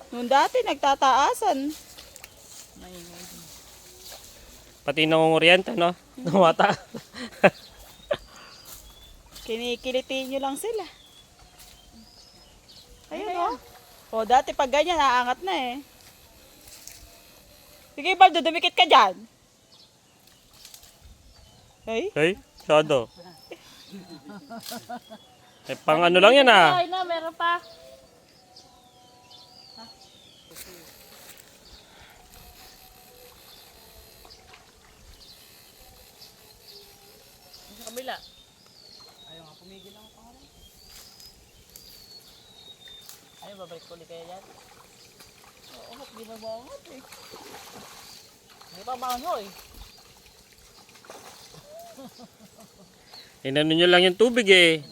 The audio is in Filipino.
Nung dati nagtataasan. Maingay din. Pati nangunguryente, no? Namata. Kinikiliti nyo lang sila. Ayun o. O dati pag ganyan, naangat na eh. Sige Baldo, dumikit ka dyan. Ay, Hey, shadow. Eh, pang ano lang yan ah. Ay na, meron pa. Sa kabila. Ayaw nga, pumigil lang ako. Ayaw, babalik ko ulit kayo dyan. Oo, di ba bangot eh. Hindi pa bangon ho eh. Inano nyo lang yung tubig eh.